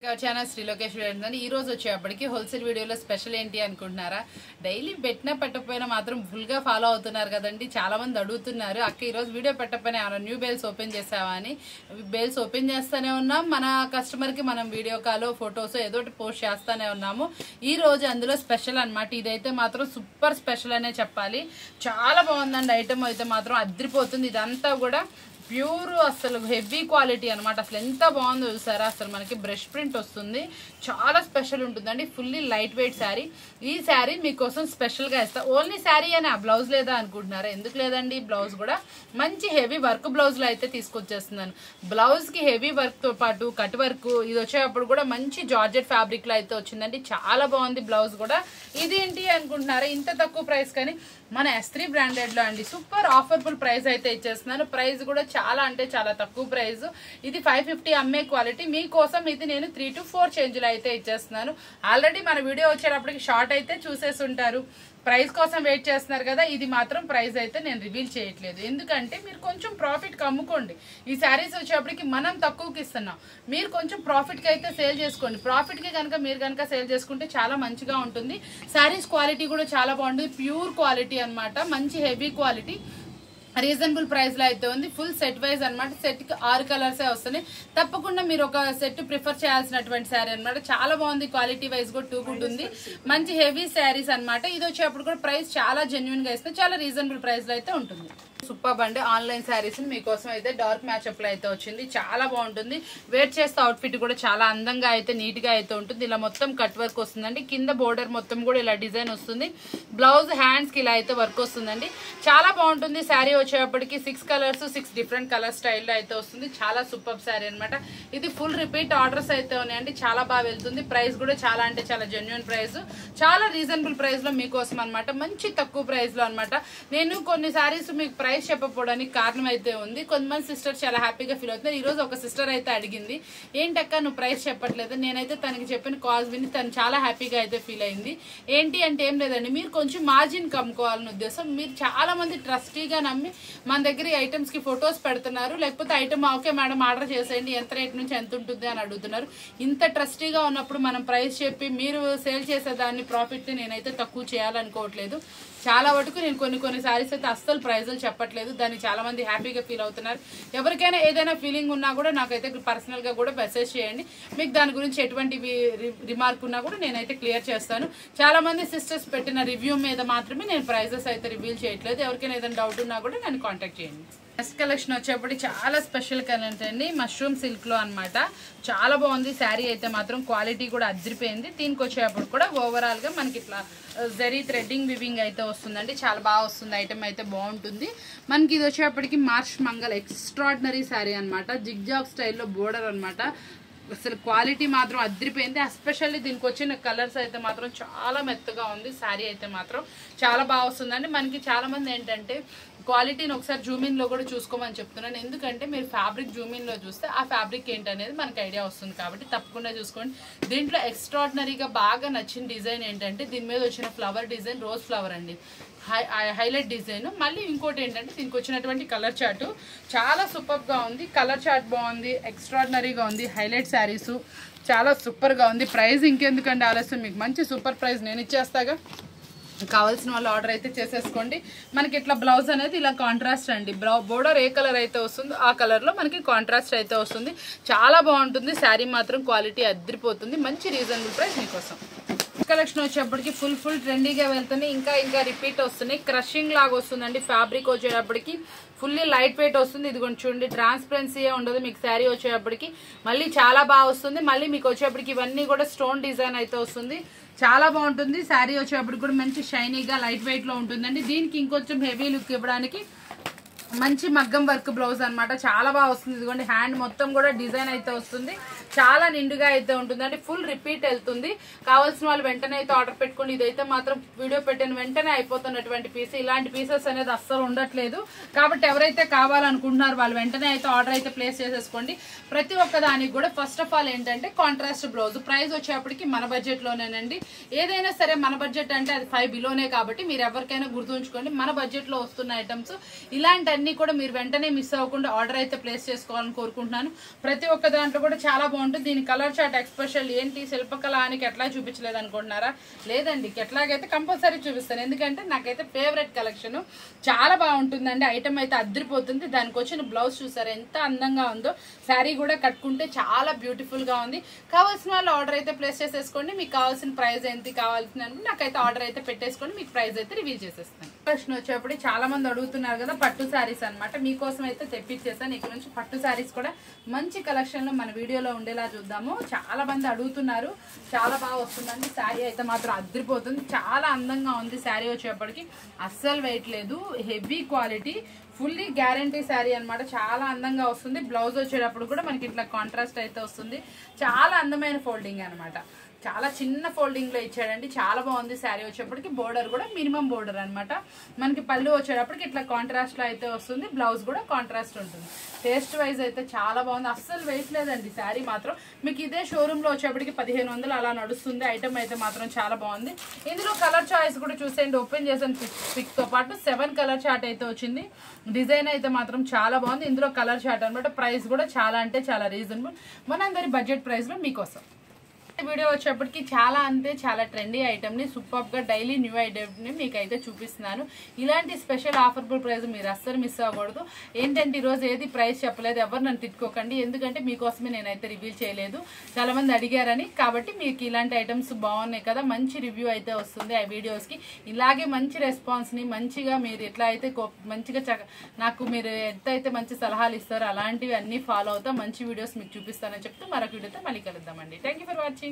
Channel Shri Lokesh video ఈ రోజు వచ్చేప్పటికి హోల్సేల్ వీడియోలో స్పెషల్ ఏంటి అనుకుంటున్నారా? డైలీ పెట్టినా పెట్టకపోయినా మాత్రం ఫుల్ గా ఫాలో అవుతున్నారు కదండి. చాలా మంది అడుగుతున్నారు, అక్క ఈ రోజు వీడియో పెట్టకపోయినా ఏమైనా న్యూ బేల్స్ ఓపెన్ చేసావా అని. బేల్స్ ఓపెన్ చేస్తూనే ఉన్నాం, మన కస్టమర్ కి మనం వీడియో కాల్ ఫొటోస్ ఏదో ఒకటి పోస్ట్ చేస్తూనే ఉన్నాము. ఈ రోజు అందులో స్పెషల్ అన్నమాట. ఇదైతే మాత్రం సూపర్ స్పెషల్ అనే చెప్పాలి. చాలా బాగుందండి ఐటమ్ అయితే మాత్రం అదిరిపోతుంది. ఇదంతా కూడా ప్యూర్ అసలు హెవీ క్వాలిటీ అనమాట. అసలు ఎంత బాగుందో చూసారా. అసలు మనకి బ్రష్ ప్రింట్ వస్తుంది, చాలా స్పెషల్ ఉంటుందండి. Fully light weight sari. ఈ శారీ మీకోసం స్పెషల్ గా ఇస్తా. ఓన్లీ శారీ అని ఆ బ్లౌజ్ లేదా అనుకుంటున్నారా? ఎందుకు లేదండి, బ్లౌజ్ కూడా మంచి హెవీ వర్క్ బ్లౌజ్ లో అయితే తీసుకొచ్చేస్తున్నాను. బ్లౌజ్ కి హెవీ వర్క్ తో పాటు కట్ వర్క్ ఇది వచ్చేటప్పుడు కూడా మంచి జార్జెట్ ఫ్యాబ్రిక్ లో అయితే వచ్చిందండి. చాలా బాగుంది బ్లౌజ్ కూడా. ఇదేంటి అనుకుంటున్నారా, ఇంత తక్కువ ప్రైస్ కానీ మన S3 బ్రాండెడ్ లో అండి సూపర్ ఆఫర్బుల్ ప్రైస్ అయితే ఇచ్చేస్తున్నాను. ప్రైస్ కూడా చాలా అంటే చాలా తక్కువ ప్రైస్. ఇది 550 అమ్మే క్వాలిటీ. మీకోసం ఇది నేను 3 to 4 చేంజ్ లో అయితే ఇచ్చేస్తున్నాను. ఆల్రెడీ మన వీడియో వచ్చేటప్పటికి షార్ట్ అయితే చూసేసి ఉంటారు. ప్రైస్ కోసం వెయిట్ చేస్తున్నారు కదా. ఇది మాత్రం ప్రైస్ అయితే నేను రివీల్ చేయట్లేదు, ఎందుకంటే మీరు కొంచెం ప్రాఫిట్ కి అమ్ముకోండి. ఈ శారీస్ వచ్చేప్పటికి మనం తక్కువకి ఇస్తున్నాం, మీరు కొంచెం ప్రాఫిట్ కి అయితే సేల్ చేసుకోండి. ప్రాఫిట్ కి కనుక మీరు కనుక సేల్ చేసుకుంటే చాలా మంచిగా ఉంటుంది. శారీస్ క్వాలిటీ కూడా చాలా బాగుంటుంది, ప్యూర్ క్వాలిటీ అన్నమాట. మంచి హెవీ క్వాలిటీ, రీజనబుల్ ప్రైస్ లో అయితే ఉంది. ఫుల్ సెట్ వైజ్ అనమాట. సెట్ కి 6 కలర్సే వస్తున్నాయి. తప్పకుండా మీరు ఒక సెట్ ప్రిఫర్ చేయాల్సినటువంటి శారీ అనమాట. చాలా బాగుంది, క్వాలిటీ వైజ్ కూడా టూ గుడ్ ఉంది. మంచి హెవీ శారీస్ అనమాట. ఇది వచ్చేప్పుడు కూడా ప్రైస్ చాలా జెన్యున్ గా ఇస్తుంది, చాలా రీజనబుల్ ప్రైస్ లో అయితే ఉంటుంది. సూపర్ అండి ఆన్లైన్ శారీస్ మీకోసం అయితే డార్క్ మ్యాచ్అప్ లో అయితే వచ్చింది. చాలా బాగుంటుంది. వేర్ చేస్తే అవుట్ఫిట్ కూడా చాలా అందంగా అయితే నీట్ గా అయితే ఉంటుంది. ఇలా మొత్తం కట్ వర్క్ వస్తుందండి. కింద బోర్డర్ మొత్తం కూడా ఇలా డిజైన్ వస్తుంది. బ్లౌజ్ హ్యాండ్స్ కి ఇలా అయితే వర్క్ వస్తుందండి. చాలా బాగుంటుంది. శారీ వచ్చేటప్పటికి 6 కలర్స్ 6 డిఫరెంట్ కలర్ స్టైల్లో అయితే వస్తుంది. చాలా సూపర్ శారీ అనమాట. ఇది ఫుల్ రిపీట్ ఆర్డర్స్ అయితే ఉన్నాయండి. చాలా బాగా వెళ్తుంది. ప్రైస్ కూడా చాలా అంటే చాలా జెన్యున్ ప్రైస్, చాలా రీజనబుల్ ప్రైస్ లో మీకోసం అనమాట. మంచి తక్కువ ప్రైస్ లో అనమాట. నేను కొన్ని శారీస్ మీకు ప్రైస్ చెప్పకపోవడానికి కారణం అయితే ఉంది. కొంతమంది సిస్టర్ చాలా హ్యాపీగా ఫీల్ అవుతున్నారు. ఈ రోజు ఒక సిస్టర్ అయితే అడిగింది, ఏంటక్క నువ్వు ప్రైస్ చెప్పట్లేదు. నేనైతే తనకి చెప్పిన కాజ్ విని తను చాలా హ్యాపీగా అయితే ఫీల్ అయింది. ఏంటి అంటే ఏం లేదండి, మీరు కొంచెం మార్జిన్ కమ్ముకోవాలని ఉద్దేశం. మీరు చాలా మంది ట్రస్టీగా నమ్మి మన దగ్గర ఈ ఐటమ్స్ కి ఫొటోస్ పెడుతున్నారు, లేకపోతే ఐటమ్ ఓకే మేడం ఆర్డర్ చేసేయండి, ఎంత రేట్ నుంచి ఎంత ఉంటుంది అని అడుగుతున్నారు. ఇంత ట్రస్టీగా ఉన్నప్పుడు మనం ప్రైస్ చెప్పి మీరు సేల్ చేసేదాన్ని ప్రాఫిట్ ని నేనైతే తక్కువ చేయాలనుకోవట్లేదు. చాలా వరకు నేను కొన్ని సారీస్ అయితే అస్సలు ప్రైజులు చెప్పట్లేదు. దాన్ని చాలా మంది హ్యాపీగా ఫీల్ అవుతున్నారు. ఎవరికైనా ఏదైనా ఫీలింగ్ ఉన్నా కూడా నాకైతే పర్సనల్ గా కూడా మెసేజ్ చేయండి. మీకు దాని గురించి ఎటువంటి రిమార్క్ ఉన్నా కూడా నేనైతే క్లియర్ చేస్తాను. చాలా మంది సిస్టర్స్ పెట్టిన రివ్యూ మీద మాత్రమే నేను ప్రైజెస్ అయితే రివీల్ చేయట్లేదు. ఎవరికైనా ఏదైనా డౌట్ ఉన్నా కూడా నన్ను కాంటాక్ట్ చేయండి. నెక్స్ట్ కలెక్షన్ వచ్చేప్పటికి చాలా స్పెషల్ కలెక్షన్ అండి. మష్రూమ్ సిల్క్ లో అనమాట. చాలా బాగుంది శారీ అయితే మాత్రం. క్వాలిటీ కూడా అదిరిపోయింది. దీనికి వచ్చేటప్పుడు కూడా ఓవరాల్ గా మనకి ఇట్లా జరీ థ్రెడ్డింగ్ వివింగ్ అయితే వస్తుందండి. చాలా బాగా వస్తుంది. ఐటమ్ అయితే బాగుంటుంది. మనకి ఇది వచ్చేటప్పటికి మార్చ్ మంగళ ఎక్స్ట్రాడినరీ శారీ అనమాట. జిగ్జాగ్ స్టైల్లో బోర్డర్ అనమాట. అసలు క్వాలిటీ మాత్రం అదిరిపోయింది. ఎస్పెషల్లీ దీనికి వచ్చిన కలర్స్ అయితే మాత్రం చాలా మెత్తగా ఉంది. శారీ అయితే మాత్రం చాలా బాగా వస్తుందండి. మనకి చాలా మంది ఏంటంటే క్వాలిటీని ఒకసారి జూమిన్ లో కూడా చూసుకోమని చెప్తున్నాను. ఎందుకంటే మీరు ఫ్యాబ్రిక్ జూమిన్ లో చూస్తే ఆ ఫ్యాబ్రిక్ ఏంటనేది మనకి ఐడియా వస్తుంది. కాబట్టి తప్పకుండా చూసుకోండి. దీంట్లో ఎక్స్ట్రాడినరీగా బాగా నచ్చిన డిజైన్ ఏంటంటే దీని మీద వచ్చిన ఫ్లవర్ డిజైన్ రోజ్ ఫ్లవర్ అండి, హైలైట్ డిజైన్. మళ్ళీ ఇంకోటి ఏంటంటే దీనికి వచ్చినటువంటి కలర్ చార్ట్ చాలా సూపర్ గా ఉంది. కలర్ చార్ట్ బాగుంది, ఎక్స్ట్రాడినరీగా ఉంది. హైలైట్ శారీస్ చాలా సూపర్ గా ఉంది. ప్రైస్ ఇంకెందుకండి ఆలస్యం, మీకు మంచి సూపర్ ప్రైస్ నేను ఇచ్చేస్తాగా. కావాల్సిన వాళ్ళు ఆర్డర్ అయితే చేసేసుకోండి. మనకి ఇట్లా బ్లౌజ్ అనేది ఇలా కాంట్రాస్ట్ అండి. బోర్డర్ ఏ కలర్ అయితే వస్తుందో ఆ కలర్ లో మనకి కాంట్రాస్ట్ అయితే వస్తుంది. చాలా బాగుంటుంది. శారీ మాత్రం క్వాలిటీ అదిరిపోతుంది. మంచి రీజనబుల్ ప్రైస్ మీకోసం. కలెక్షన్ వచ్చేప్పటికి ఫుల్ ట్రెండీగా వెళ్తుంది. ఇంకా రిపీట్ వస్తున్నాయి. క్రషింగ్ లాగా వస్తుందండి. ఫ్యాబ్రిక్ వచ్చేటప్పటికి ఫుల్లీ లైట్ వెయిట్ వస్తుంది. ఇది కొంచెం చూడండి, ట్రాన్స్పరెన్సీ ఉండదు మీకు. శారీ వచ్చేటప్పటికి మళ్ళీ చాలా బాగా వస్తుంది. మళ్ళీ మీకు వచ్చేప్పటికి ఇవన్నీ కూడా స్టోన్ డిజైన్ అయితే వస్తుంది. చాలా బాగుంటుంది. శారీ వచ్చేటప్పటికి కూడా మంచి షైనీగా లైట్ వెయిట్ లో ఉంటుందండి. దీనికి ఇంకొంచెం హెవీ లుక్ ఇవ్వడానికి మంచి మగ్గం వర్క్ బ్లౌజ్ అనమాట. చాలా బాగా వస్తుంది. ఇదిగోండి హ్యాండ్ మొత్తం కూడా డిజైన్ అయితే వస్తుంది. చాలా నిండుగా అయితే ఉంటుందండి. ఫుల్ రిపీట్ వెళ్తుంది. కావాల్సిన వాళ్ళు వెంటనే అయితే ఆర్డర్ పెట్టుకోండి. ఇదైతే మాత్రం వీడియో పెట్టిన వెంటనే అయిపోతున్నటువంటి పీస్. ఇలాంటి పీసెస్ అనేది అస్సలు ఉండట్లేదు. కాబట్టి ఎవరైతే కావాలనుకుంటున్నారో వాళ్ళు వెంటనే అయితే ఆర్డర్ అయితే ప్లేస్ చేసేసుకోండి. ప్రతి ఒక్క దానికి కూడా ఫస్ట్ ఆఫ్ ఆల్ ఏంటంటే కాంట్రాస్ట్ బ్లౌజ్. ప్రైస్ వచ్చేప్పటికి మన బడ్జెట్ లోనేనండి. ఏదైనా సరే మన బడ్జెట్ అంటే అది 5 బిలోనే. కాబట్టి మీరు ఎవరికైనా గుర్తుంచుకోండి, మన బడ్జెట్ లో వస్తున్న ఐటమ్స్ ఇలాంటి అన్నీ కూడా మీరు వెంటనే మిస్ అవ్వకుండా ఆర్డర్ అయితే ప్లేస్ చేసుకోవాలని కోరుకుంటున్నాను. ప్రతి ఒక్క దాంట్లో కూడా చాలా బాగుంటుంది. దీని కలర్ చార్ట్ ఎక్స్పెషల్ ఏంటి, శిల్పకళ అని ఎట్లా చూపించలేదు అనుకుంటున్నారా? లేదండి, ఎట్లాగైతే కంపల్సరీ చూపిస్తాను. ఎందుకంటే నాకైతే ఫేవరెట్ కలెక్షన్, చాలా బాగుంటుందండి. ఐటమ్ అయితే అద్దరిపోతుంది. దానికి వచ్చిన బ్లౌజ్ చూసారు ఎంత అందంగా ఉందో. శారీ కూడా కట్టుకుంటే చాలా బ్యూటిఫుల్ గా ఉంది. కావాల్సిన వాళ్ళు ఆర్డర్ అయితే ప్లేస్ చేసేసుకోండి. మీకు కావాల్సిన ప్రైస్ ఎంత కావాల్సిన నాకైతే ఆర్డర్ అయితే పెట్టేసుకోండి. మీకు ప్రైస్ అయితే రివీల్ చేసేస్తాను. ప్రశ్న వచ్చేప్పుడు చాలా మంది అడుగుతున్నారు కదా పట్టు శారీస్ అనమాట, మీకోసం అయితే తెప్పించేసాను. ఇక్కడ నుంచి పట్టు శారీస్ కూడా మంచి కలెక్షన్ లో మన వీడియోలో ఉండేలా చూద్దాము. చాలా మంది అడుగుతున్నారు, చాలా బాగా వస్తుందండి. శారీ అయితే మాత్రం అద్దరిపోతుంది, చాలా అందంగా ఉంది. శారీ వచ్చేప్పటికి అస్సలు వెయిట్ లేదు, heavy quality, fully guarantee sari అనమాట. చాలా అందంగా వస్తుంది. బ్లౌజ్ వచ్చేటప్పుడు కూడా మనకి ఇట్లా కాంట్రాస్ట్ అయితే వస్తుంది. చాలా అందమైన ఫోల్డింగ్ అనమాట, చాలా చిన్న ఫోల్డింగ్ లో ఇచ్చాడండి. చాలా బాగుంది. శారీ వచ్చేప్పటికి బోర్డర్ కూడా మినిమం బోర్డర్ అనమాట. మనకి పళ్ళు వచ్చేటప్పటికి ఇట్లా కాంట్రాస్ట్ లో అయితే వస్తుంది. బ్లౌజ్ కూడా కాంట్రాస్ట్ ఉంటుంది. టేస్ట్ వైజ్ అయితే చాలా బాగుంది, అస్సలు వెయిట్ లేదండి. శారీ మాత్రం మీకు ఇదే షోరూమ్ లో వచ్చేప్పటికి 1500 అలా నడుస్తుంది. ఐటమ్ అయితే మాత్రం చాలా బాగుంది. ఇందులో కలర్ చాయిస్ కూడా చూసేయండి. ఓపెన్ చేసిన పిక్ తో పాటు 7 కలర్ చార్ట్ అయితే వచ్చింది. డిజైన్ అయితే మాత్రం చాలా బాగుంది. ఇందులో కలర్ చార్ట్ అనమాట. ప్రైస్ కూడా చాలా అంటే చాలా రీజనబుల్, మనందరి బడ్జెట్ ప్రైస్ లో మీకోసం. వీడియో వచ్చేప్పటికి చాలా అంటే చాలా ట్రెండీ ఐటమ్ ని, సూపర్ గా డైలీ న్యూ ఐటమ్ ని మీకైతే చూపిస్తున్నాను. ఇలాంటి స్పెషల్ ఆఫర్బుల్ ప్రైస్ మీరు అస్సలు మిస్ అవ్వకూడదు. ఏంటంటే ఈ రోజు ఏది ప్రైస్ చెప్పలేదు, ఎవరు నన్ను తిట్టుకోకండి. ఎందుకంటే మీకోసమే నేనైతే రివీల్ చేయలేదు, చాలా మంది అడిగారని. కాబట్టి మీకు ఇలాంటి ఐటమ్స్ బాగున్నాయి కదా, మంచి రివ్యూ అయితే వస్తుంది ఆ వీడియోస్ కి. ఇలాగే మంచి రెస్పాన్స్ ని మంచిగా మీరు ఎట్లా అయితే మంచిగా నాకు మీరు ఎంతైతే మంచి సలహాలు ఇస్తారో అలాంటివి అన్ని ఫాలో అవుతా మంచి వీడియోస్ మీకు చూపిస్తానని చెప్తూ మరొక వీడియోతో మళ్ళీ కలుద్దామండి. Thank you for watching.